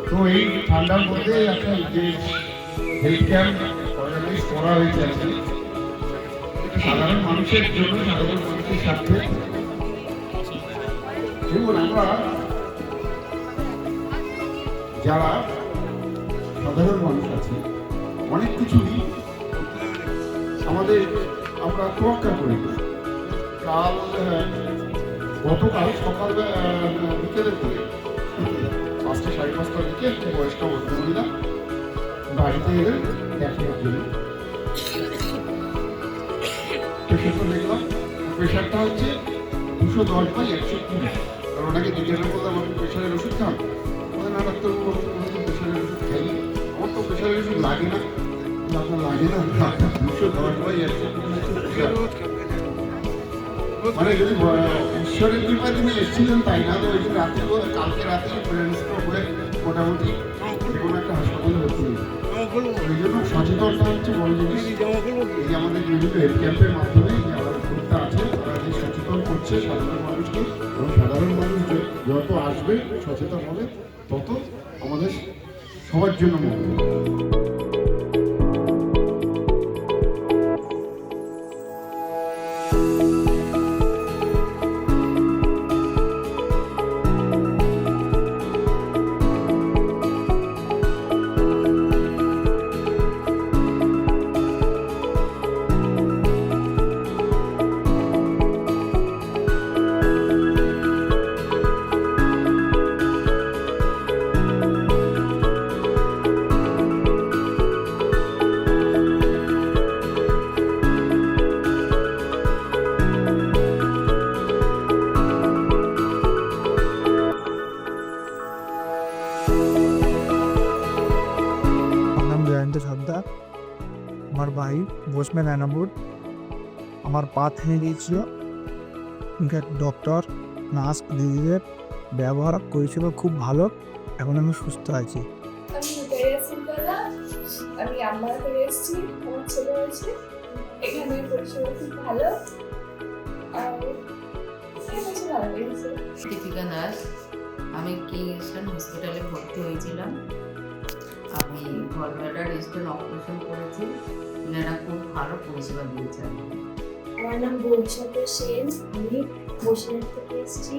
তো এই ঠান্ডার মধ্যে একটা যে হেলথ ক্যাম্প অর্গানাইজ করা হয়েছে আর কি, সাধারণ মানুষের জন্য, সাধারণ মানুষের স্বার্থে। যেমন আমরা যারা সাধারণ মানুষ আছে অনেক কিছুই আমাদের আমরা তোয়াক্কা করি। গতকাল সকাল বিকেলের দিকে 5টা 5:30টার দিকে একটা বয়স্ক ভদ্রমহিলা বাড়িতে এলেন দেখানোর জন্য। পেশেন্টটা দেখলাম প্রেশারটা হচ্ছে 210/120। আর ওনাকে জিজ্ঞাসা করলাম আপনি প্রেশারের ওষুধ খান? না ডাক্তারবাবু, প্রেশারের ওষুধ খাইনি, আমার তো প্রেশারের ওষুধ লাগে না। আপনার লাগে না? 210/120। মানে যদি ঈশ্বরের কৃপায় তিনি এসেছিলেন তাই না, তো ওই দিন রাত্রে কালকে রাতে ব্রেন স্ট্রোক হয়ে মোটামুটি কোনো একটা হাসপাতালে ভর্তি হয়েছে। ওই জন্য সচেতনতা হচ্ছে বড় জিনিস। এই আমাদের বিভিন্ন হেলথ ক্যাম্পের মাধ্যমে যারা গ্রুপটা আছে তারা যে সচেতন করছে সাধারণ মানুষকে, এবং সাধারণ মানুষ যত আসবে সচেতন হবে তত আমাদের সবার জন্য মঙ্গল। সর্দার, আমার ভাই বোসম্যান এনামুর আমার পা ভেঙে গিয়েছিল। ডক্টর নার্স দিদিদের ব্যবহার করেছিল খুব ভালো। এখন আমি সুস্থ আছি। আমি আমরা করে এসেছি, আমার ছেলে হয়েছে, এখানে পরিষেবা খুব ভালো। দীপিকা দাস, আমি কিংস্টন হসপিটালে ভর্তি হয়েছিলাম। আমি গলব্লাডার স্টোন অপারেশন করেছি। এনারা খুব ভালো পরিষেবা দিয়েছেন। আমার নাম বৈশাখী সেন, আমি বসিরহাট থেকে এসেছি।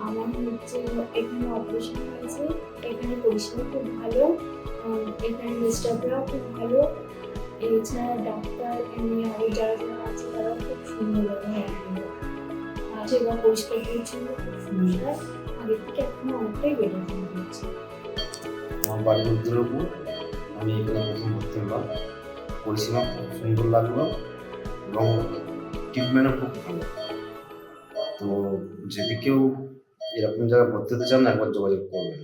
আমার হচ্ছে এখানে অপারেশন হয়েছে, এখানে পরিষেবা খুব ভালো, এখানে স্টাফরাও খুব ভালো। এছাড়া ডাক্তার এমনি আরও যারা যারা আছে তারাও খুব সুন্দর ব্যবহার করলো। সেবা পরিষ্কার পরিচ্ছন্ন খুব সুন্দর, আগের থেকে এখন অনেকটাই বেটার হচ্ছে। আমার বাড়ি রুদ্রপুর, আমি এখানে প্রথম ভর্তি হলাম। পরিষেবা খুব সুন্দর লাগলো এবং ট্রিটমেন্টও খুব ভালো। তো যদি কেউ এরকম জায়গায় ভর্তি হতে চান না, একবার যোগাযোগ করবেন।